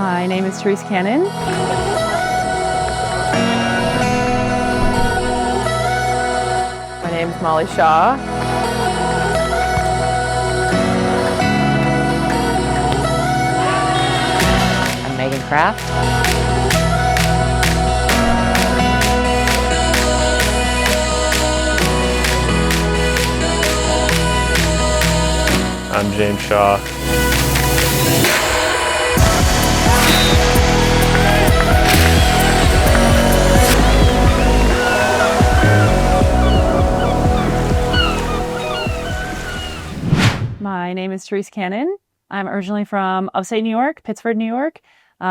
My name is Terese Cannon. My name's Molly Shaw. I'm Kraft. I'm James Shaw. My name is Terese Cannon. I'm originally from upstate New York, Pittsford, New York,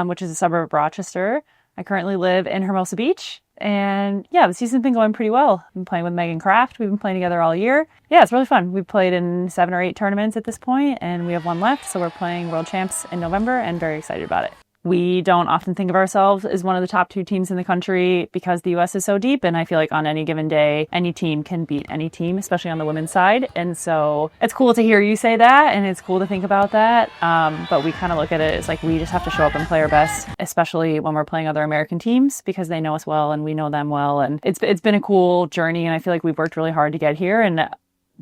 which is a suburb of Rochester. I currently live in Hermosa Beach. And yeah, the season's been going pretty well. I've been playing with Kraft. We've been playing together all year. Yeah, it's really fun. We've played in 7 or 8 tournaments at this point, and we have 1 left. So we're playing World Champs in November and very excited about it. We don't often think of ourselves as one of the top 2 teams in the country because the US is so deep. And I feel like on any given day, any team can beat any team, especially on the women's side. And so it's cool to hear you say that, and it's cool to think about that. But we kind of look at it as like we just have to show up and play our best, especially when we're playing other American teams because they know us well and we know them well. And it's been a cool journey, and I feel like we've worked really hard to get here. And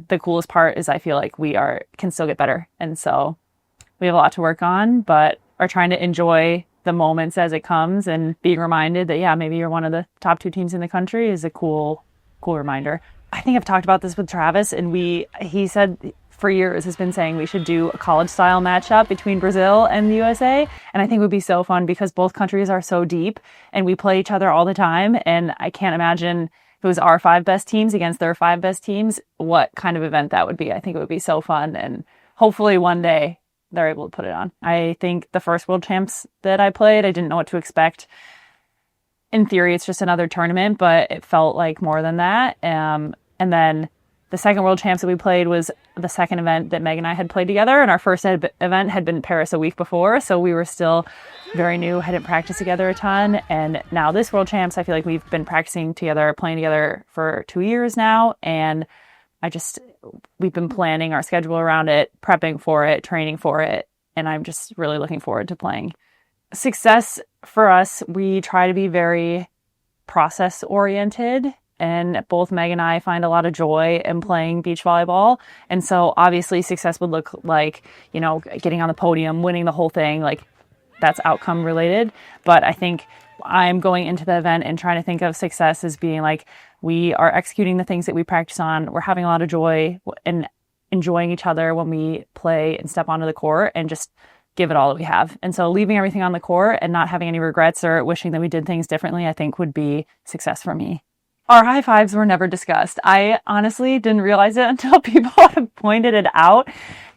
the coolest part is I feel like we can still get better. And so we have a lot to work on, but are trying to enjoy the moments as it comes and being reminded that, yeah, maybe you're one of the top 2 teams in the country is a cool reminder. I think I've talked about this with Travis, and he said for years has been saying we should do a college style matchup between Brazil and the USA. And I think it would be so fun because both countries are so deep and we play each other all the time. And I can't imagine if it was our 5 best teams against their 5 best teams, what kind of event that would be. I think it would be so fun, and hopefully one day they're able to put it on. I think the first World Champs that I played, I didn't know what to expect. In theory, it's just another tournament, but it felt like more than that. And then the second World Champs that we played was the second event that Meg and I had played together, and our first event had been Paris a week before, so we were still very new, hadn't practiced together a ton. And now this World Champs, I feel like we've been practicing together, playing together for 2 years now, and we've been planning our schedule around it, prepping for it, training for it, and I'm just really looking forward to playing. Success for us, we try to be very process oriented, and both Meg and I find a lot of joy in playing beach volleyball. And so obviously success would look like, getting on the podium, winning the whole thing, like that's outcome related. But I think I'm going into the event and trying to think of success as being like, we are executing the things that we practice on. We're having a lot of joy and enjoying each other when we play and step onto the court and just give it all that we have. And so leaving everything on the court and not having any regrets or wishing that we did things differently, I think would be success for me. Our high fives were never discussed. I honestly didn't realize it until people have pointed it out.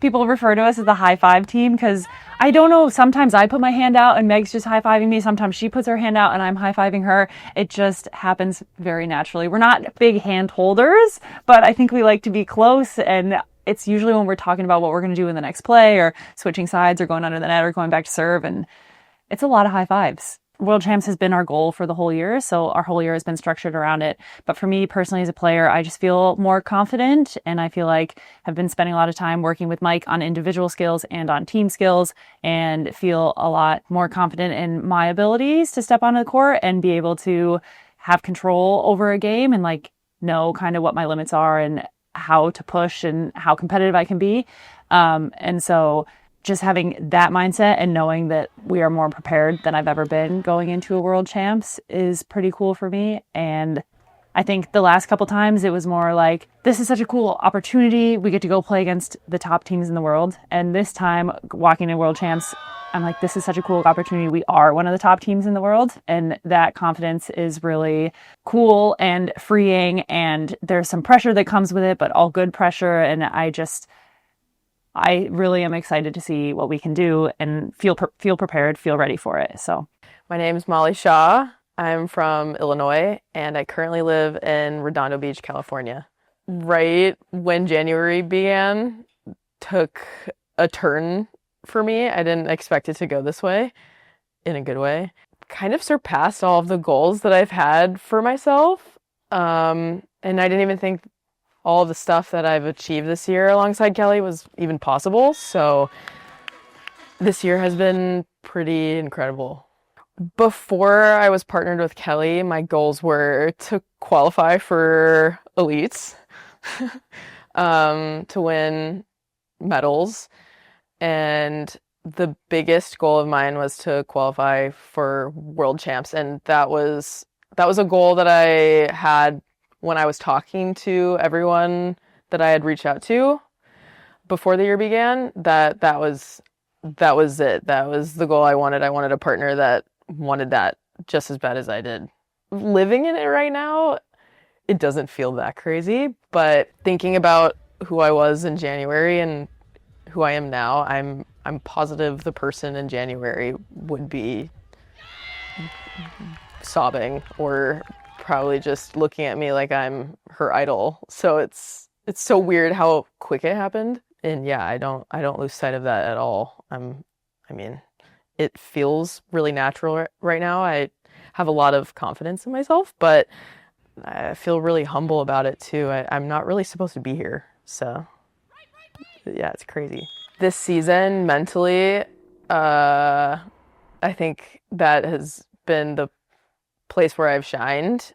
People refer to us as the high five team because I don't know, sometimes I put my hand out and Meg's just high-fiving me. Sometimes she puts her hand out and I'm high-fiving her. It just happens very naturally. We're not big hand holders, but I think we like to be close, and it's usually when we're talking about what we're going to do in the next play or switching sides or going under the net or going back to serve, and it's a lot of high fives. World Champs has been our goal for the whole year, so our whole year has been structured around it. But for me personally as a player, I just feel more confident, and I feel like I've been spending a lot of time working with Mike on individual skills and on team skills, and feel a lot more confident in my abilities to step onto the court and be able to have control over a game and know kind of what my limits are and how to push and how competitive I can be. And so just having that mindset and knowing that we are more prepared than I've ever been going into a World Champs is pretty cool for me. And I think the last couple times it was more like, this is such a cool opportunity. We get to go play against the top teams in the world. And this time walking in World Champs, I'm like, this is such a cool opportunity. We are one of the top teams in the world. And that confidence is really cool and freeing. And there's some pressure that comes with it, but all good pressure. And I really am excited to see what we can do and feel prepared, feel ready for it. So, my name's Molly Shaw. I'm from Illinois, and I currently live in Redondo Beach, California. Right when January began, took a turn for me. I didn't expect it to go this way, in a good way. Kind of surpassed all of the goals that I've had for myself. And I didn't even think all the stuff that I've achieved this year alongside Kelly was even possible. So this year has been pretty incredible. Before I was partnered with Kelly, my goals were to qualify for elites, to win medals, and the biggest goal of mine was to qualify for world champs, and that was a goal that I had when I was talking to everyone that I had reached out to before the year began. That was it. That was the goal I wanted. I wanted a partner that wanted that just as bad as I did. Living in it right now, it doesn't feel that crazy, but thinking about who I was in January and who I am now, I'm positive the person in January would be sobbing or probably just looking at me like I'm her idol. So it's so weird how quick it happened. And yeah, I don't lose sight of that at all. It feels really natural right now. I have a lot of confidence in myself, but I feel really humble about it too. I'm not really supposed to be here. So yeah, it's crazy. This season, mentally, I think that has been the place where I've shined.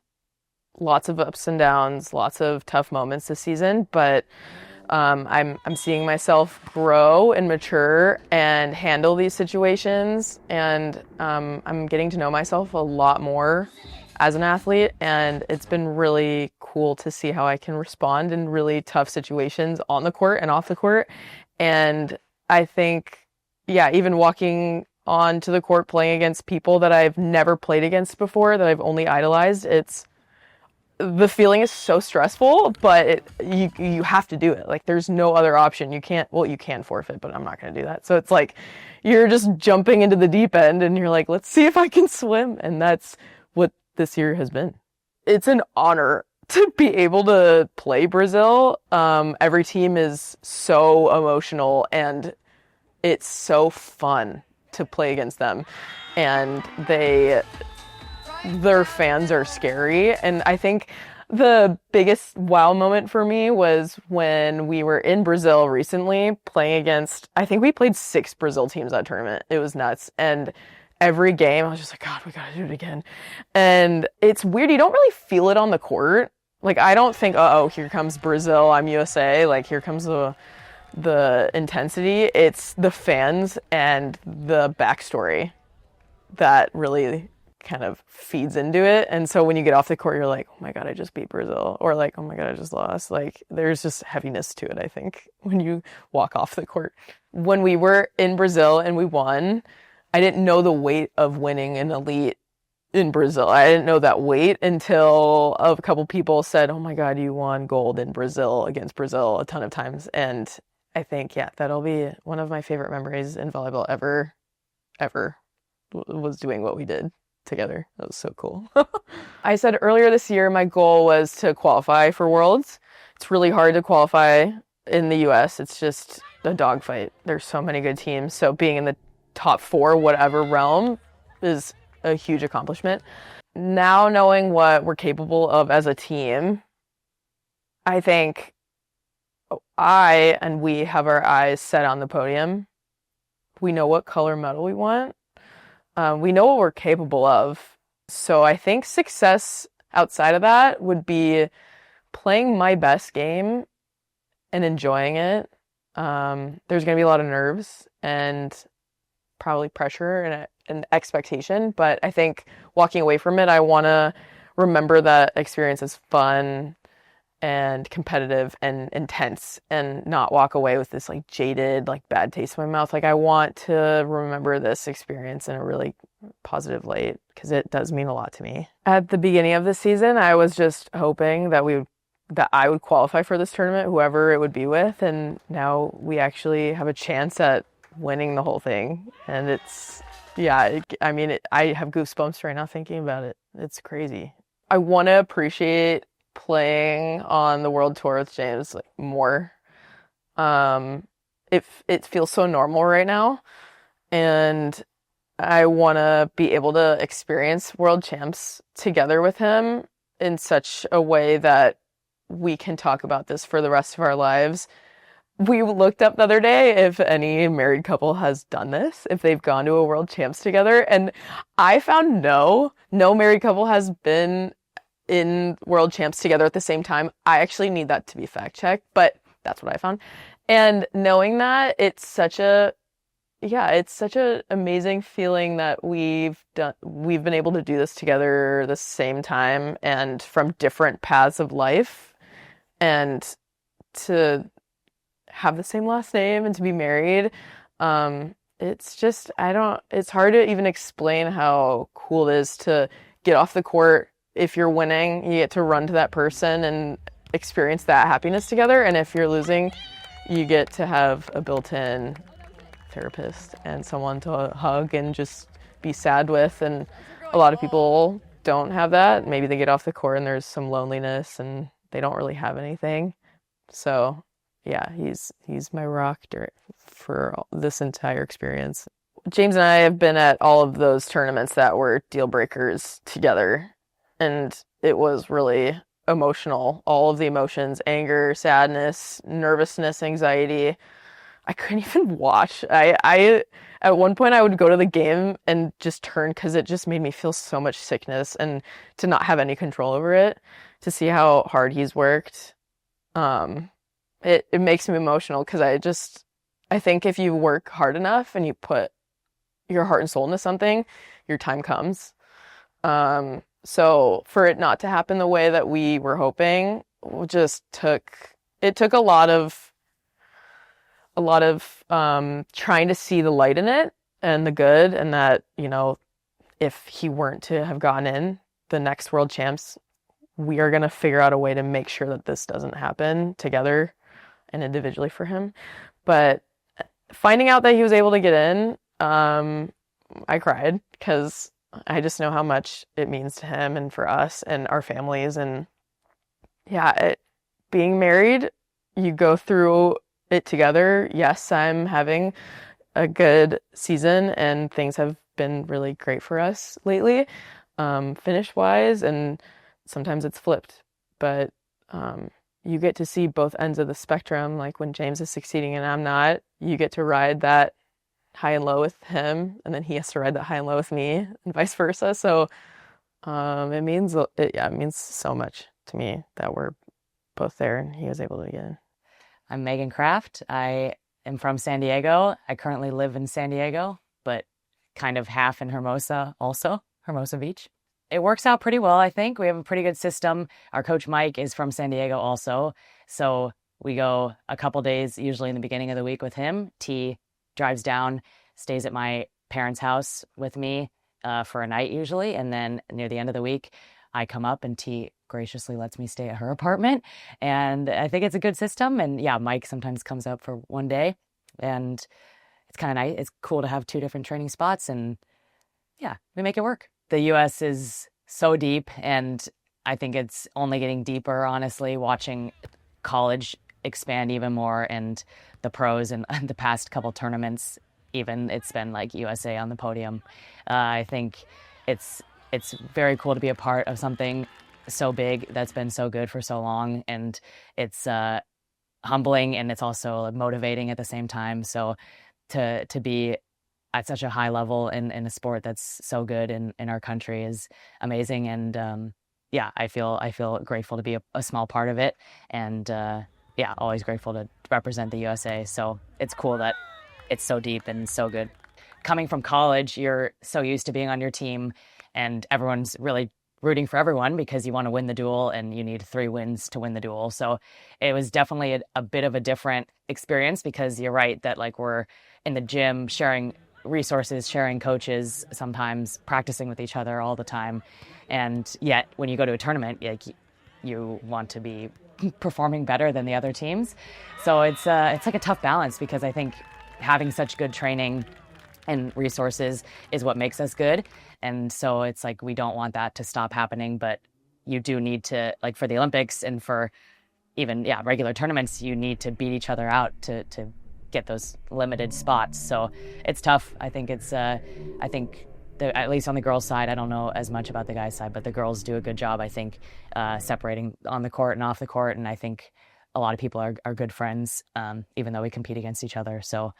Lots of ups and downs, lots of tough moments this season, but I'm seeing myself grow and mature and handle these situations, and I'm getting to know myself a lot more as an athlete, and it's been really cool to see how I can respond in really tough situations on the court and off the court. And I think, yeah, even walking onto the court playing against people that I've never played against before, that I've only idolized, the feeling is so stressful, but you have to do it. Like, there's no other option. You can forfeit, but I'm not going to do that. So it's like you're just jumping into the deep end and you're like, let's see if I can swim. And that's what this year has been. It's an honor to be able to play Brazil. Every team is so emotional and it's so fun to play against them. And their fans are scary. And I think the biggest wow moment for me was when we were in Brazil recently playing against, I think we played 6 Brazil teams that tournament. It was nuts. And every game I was just like, God, we gotta do it again. And it's weird. You don't really feel it on the court. Like, I don't think, uh-oh, here comes Brazil, I'm USA. Like, here comes the intensity. It's the fans and the backstory that really kind of feeds into it. And so when you get off the court, you're like, oh my God, I just beat Brazil. Or like, oh my God, I just lost. Like, there's just heaviness to it, I think, when you walk off the court. When we were in Brazil and we won, I didn't know the weight of winning an elite in Brazil. I didn't know that weight until a couple people said, oh my God, you won gold in Brazil against Brazil a ton of times. And I think, yeah, that'll be one of my favorite memories in volleyball ever, was doing what we did together. That was so cool. I said earlier this year my goal was to qualify for Worlds. It's really hard to qualify in the US. It's just a dogfight. There's so many good teams. So being in the top 4, whatever realm, is a huge accomplishment. Now knowing what we're capable of as a team, I think I and we have our eyes set on the podium. We know what color medal we want. We know what we're capable of. So I think success outside of that would be playing my best game and enjoying it. There's going to be a lot of nerves and probably pressure and expectation, but I think walking away from it, I want to remember that experience as fun and competitive and intense, and not walk away with this like jaded, like bad taste in my mouth. Like, I want to remember this experience in a really positive light because it does mean a lot to me. At the beginning of the season, I was just hoping that I would qualify for this tournament, whoever it would be with, and now we actually have a chance at winning the whole thing. And it's, yeah, I have goosebumps right now thinking about it. It's crazy. I want to appreciate playing on the world tour with James like more. It feels so normal right now, and I want to be able to experience world champs together with him in such a way that we can talk about this for the rest of our lives we looked up the other day if any married couple has done this, if they've gone to a world champs together. And I found no married couple has been in world champs together at the same time. I actually need that to be fact checked, but that's what I found. And knowing that, it's such an amazing feeling that we've been able to do this together the same time and from different paths of life, and to have the same last name and to be married. It's hard to even explain how cool it is to get off the court. If you're winning, you get to run to that person and experience that happiness together. And if you're losing, you get to have a built-in therapist and someone to hug and just be sad with. And a lot of people don't have that. Maybe they get off the court and there's some loneliness and they don't really have anything. So yeah, he's my rock for this entire experience. James and I have been at all of those tournaments that were deal breakers together, and it was really emotional. All of the emotions, anger, sadness, nervousness, anxiety. I couldn't even watch. I at one point I would go to the game and just turn because it just made me feel so much sickness, and to not have any control over it, to see how hard he's worked. It makes me emotional because I think if you work hard enough and you put your heart and soul into something, your time comes. So for it not to happen the way that we were hoping, it took a lot of trying to see the light in it and the good, and that, if he weren't to have gotten in the next world champs, we are going to figure out a way to make sure that this doesn't happen together and individually for him. But finding out that he was able to get in, I cried because I just know how much it means to him and for us and our families. And yeah, being married, you go through it together. Yes, I'm having a good season and things have been really great for us lately, finish wise, and sometimes it's flipped, but you get to see both ends of the spectrum. Like when James is succeeding and I'm not, you get to ride that high and low with him, and then he has to ride that high and low with me, and vice versa. So it means so much to me that we're both there and he was able to get in. I'm Megan Kraft. I am from San Diego. I currently live in San Diego, but kind of half in Hermosa also, Hermosa Beach. It works out pretty well, I think. We have a pretty good system. Our coach, Mike, is from San Diego also. So we go a couple days, usually in the beginning of the week with him. T drives down, stays at my parents' house with me for a night usually. And then near the end of the week, I come up and T graciously lets me stay at her apartment. And I think it's a good system. And yeah, Mike sometimes comes up for one day. And it's kind of nice. It's cool to have two different training spots. And yeah, we make it work. The U.S. is so deep, and I think it's only getting deeper, honestly, watching college expand even more, and the pros and the past couple tournaments, even it's been like USA on the podium. I think it's very cool to be a part of something so big that's been so good for so long, and it's humbling and it's also motivating at the same time. So to be at such a high level in a sport that's so good in our country is amazing. And yeah, I feel grateful to be a small part of it. And yeah, always grateful to represent the USA. So it's cool that it's so deep and so good. Coming from college, you're so used to being on your team and everyone's really rooting for everyone because you want to win the duel and you need 3 wins to win the duel. So it was definitely a bit of a different experience, because you're right that like we're in the gym sharing resources, sharing coaches, sometimes practicing with each other all the time. And yet when you go to a tournament, like you want to be performing better than the other teams. So it's like a tough balance, because I think having such good training and resources is what makes us good. And so it's like we don't want that to stop happening, but you do need to, like for the Olympics and for even regular tournaments, you need to beat each other out to get those limited spots. So it's tough. I think it's at least on the girls' side, I don't know as much about the guys' side, but the girls do a good job, I think, separating on the court and off the court. And I think a lot of people are good friends, even though we compete against each other. So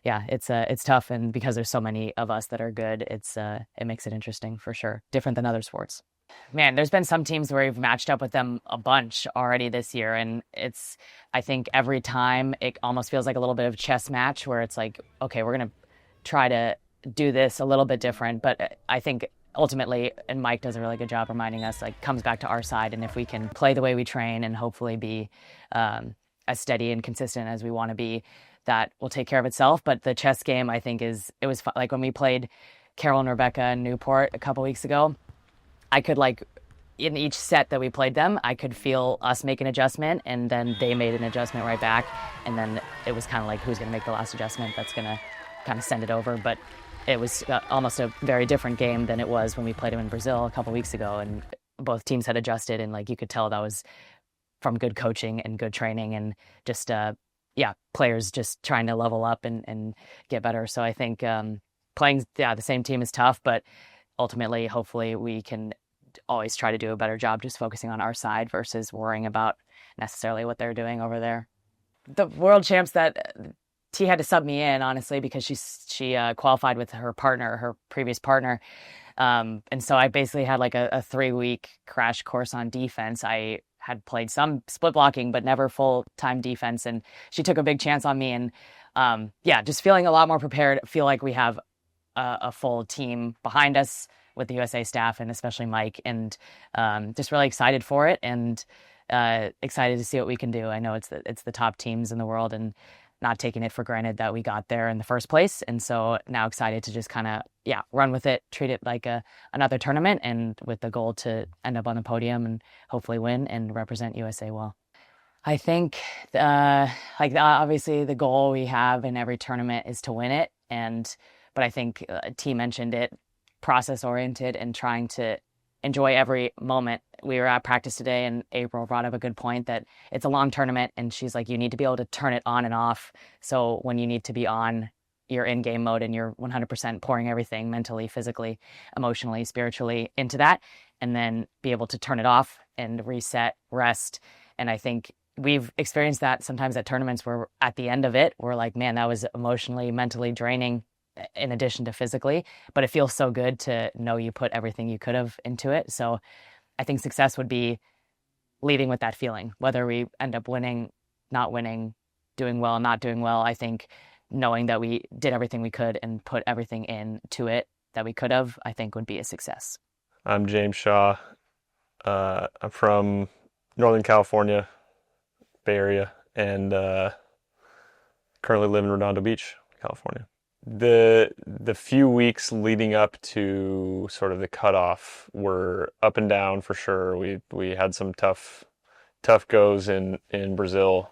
yeah, it's tough. And because there's so many of us that are good, it makes it interesting for sure. Different than other sports. Man, there's been some teams where we've matched up with them a bunch already this year. And I think every time it almost feels like a little bit of a chess match where it's like, okay, we're going to try to do this a little bit different. But I think ultimately, and Mike does a really good job reminding us, like, comes back to our side. And if we can play the way we train and hopefully be as steady and consistent as we want to be, that will take care of itself. But the chess game, I think, it was fun. Like when we played Carol and Rebecca in Newport a couple weeks ago, I could, like, in each set that we played them, I could feel us make an adjustment, and then they made an adjustment right back. And then it was kind of like, who's going to make the last adjustment that's going to kind of send it over. But it was almost a very different game than it was when we played them in Brazil a couple weeks ago. And both teams had adjusted, and like you could tell that was from good coaching and good training and just, players just trying to level up and get better. So I think playing the same team is tough, but ultimately, hopefully we can always try to do a better job just focusing on our side versus worrying about necessarily what they're doing over there. The world champs that T had to sub me in, honestly, because she qualified with her previous partner. And so I basically had like a 3-week crash course on defense. I had played some split blocking, but never full-time defense. And she took a big chance on me. And just feeling a lot more prepared. Feel like we have a full team behind us with the USA staff and especially Mike, and just really excited for it and excited to see what we can do. I know it's the top teams in the world, and not taking it for granted that we got there in the first place. And so now excited to just kind of, run with it, treat it like another tournament, and with the goal to end up on the podium and hopefully win and represent USA well. I think obviously the goal we have in every tournament is to win it. But I think T mentioned it, process oriented and trying to enjoy every moment. We were at practice today, and April brought up a good point that it's a long tournament, and she's like, you need to be able to turn it on and off. So when you need to be on, you're in game mode and you're 100% pouring everything mentally, physically, emotionally, spiritually into that, and then be able to turn it off and reset, rest. And I think we've experienced that sometimes at tournaments where at the end of it, we're like, man, that was emotionally, mentally draining in addition to physically, but it feels so good to know you put everything you could have into it. So I think success would be leading with that feeling, whether we end up winning, not winning, doing well, not doing well. I think knowing that we did everything we could and put everything into it that we could have, I think would be a success. I'm James Shaw. I'm from Northern California, Bay Area, and currently live in Redondo Beach, California. The few weeks leading up to sort of the cutoff were up and down for sure. We had some tough goes in Brazil,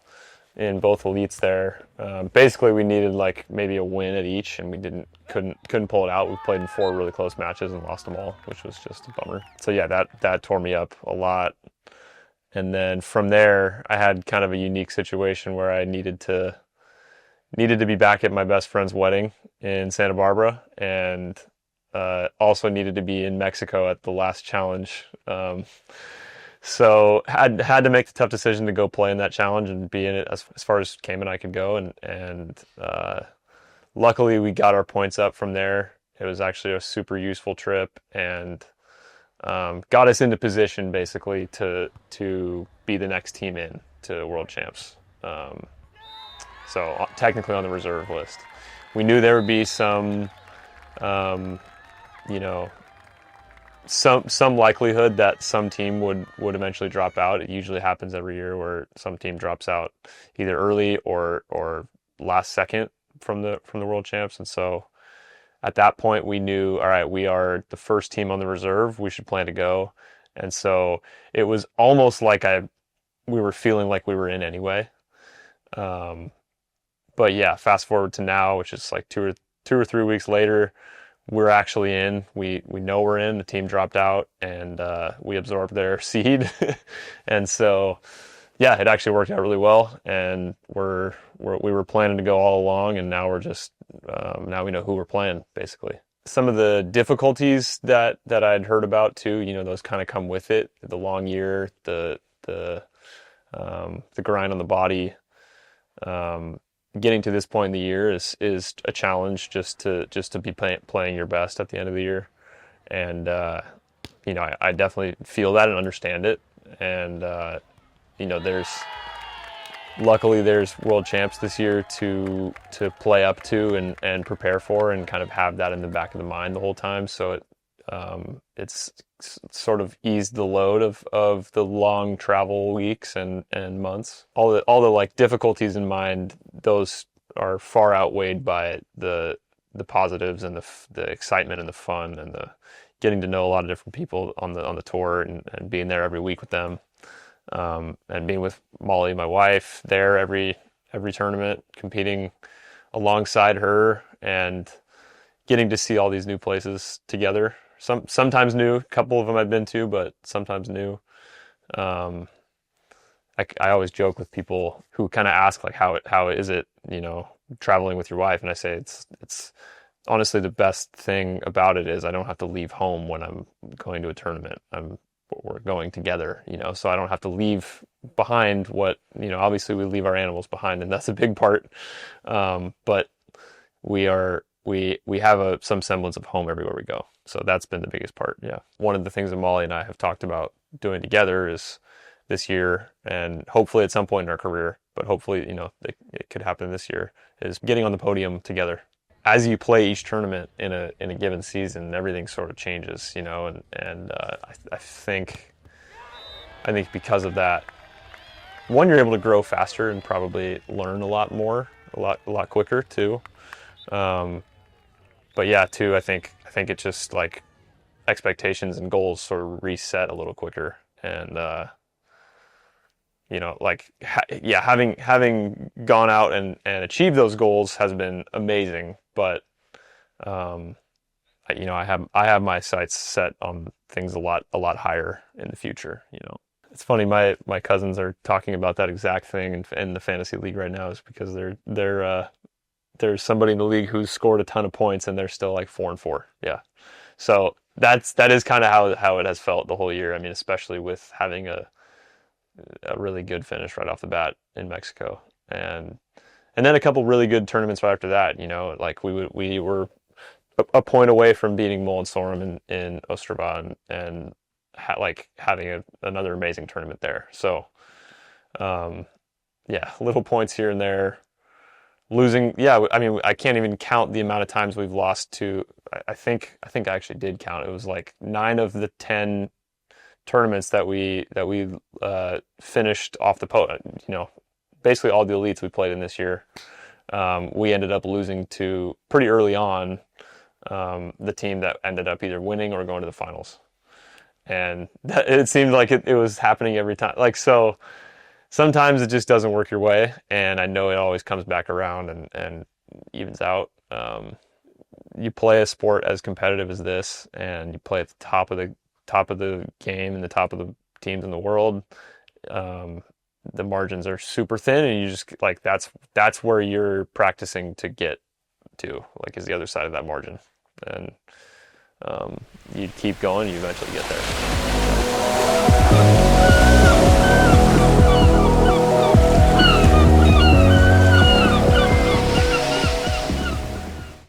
in both elites there. Basically, we needed like maybe a win at each, and we couldn't pull it out. We played in 4 really close matches and lost them all, which was just a bummer. So yeah, that tore me up a lot. And then from there, I had kind of a unique situation where I needed to be back at my best friend's wedding in Santa Barbara, and also needed to be in Mexico at the last challenge. So had to make the tough decision to go play in that challenge and be in it as far as Cayman I could go. And luckily we got our points up from there. It was actually a super useful trip, and got us into position basically to be the next team in to World Champs. So technically on the reserve list. We knew there would be some likelihood that some team would eventually drop out. It usually happens every year where some team drops out either early or last second from the World Champs. And so at that point we knew, all right, we are the first team on the reserve. We should plan to go. And so it was almost like we were feeling like we were in anyway. But yeah, fast forward to now, which is like 2 or 3 weeks later, we're actually in. We know we're in. The team dropped out, and we absorbed their seed, and so yeah, it actually worked out really well. And we were planning to go all along, and now we're just now we know who we're playing basically. Some of the difficulties that I'd heard about too, those kind of come with it. The long year, the the grind on the body. Getting to this point in the year is a challenge just to be playing your best at the end of the year. And, I definitely feel that and understand it. And, luckily there's world champs this year to play up to and prepare for, and kind of have that in the back of the mind the whole time. So it's sort of eased the load of the long travel weeks and months. All the like difficulties in mind, those are far outweighed by the positives and the excitement and the fun and the getting to know a lot of different people on the tour, and being there every week with them, and being with Molly, my wife, there every tournament, competing alongside her, and getting to see all these new places together. Sometimes new, a couple of them I've been to, but sometimes new. I always joke with people who kind of ask like, how is it, traveling with your wife? And I say it's honestly the best thing about it is I don't have to leave home when I'm going to a tournament. We're going together, so I don't have to leave behind what, obviously we leave our animals behind, and that's a big part. But we have some semblance of home everywhere we go. So that's been the biggest part. Yeah. One of the things that Molly and I have talked about doing together is this year, and hopefully at some point in our career, but hopefully, it could happen this year, is getting on the podium together. As you play each tournament in a given season, everything sort of changes, and I think because of that, one, you're able to grow faster and probably learn a lot more, a lot quicker too. But yeah, two, I think it's just like expectations and goals sort of reset a little quicker, and having gone out and achieved those goals has been amazing. But I have my sights set on things a lot higher in the future. It's funny, my cousins are talking about that exact thing in the fantasy league right now, is because there's somebody in the league who's scored a ton of points and they're still like 4-4. Yeah. So that is kind of how it has felt the whole year. I mean, especially with having a really good finish right off the bat in Mexico, and then a couple really good tournaments right after that. Like we were a point away from beating Mullensorum in Ostrava, and having another amazing tournament there. So little points here and there. Losing, I mean, I can't even count the amount of times we've lost to. I think I actually did count. It was like 9 of the 10 tournaments that we finished off the podium. Basically all the elites we played in this year, we ended up losing to pretty early on the team that ended up either winning or going to the finals, and it seemed like it was happening every time. Like, so sometimes it just doesn't work your way, and I know it always comes back around and evens out. You play a sport as competitive as this, and you play at the top of the game and the top of the teams in the world. The margins are super thin, and you just like that's where you're practicing to get to, like, is the other side of that margin, and you keep going, you eventually get there.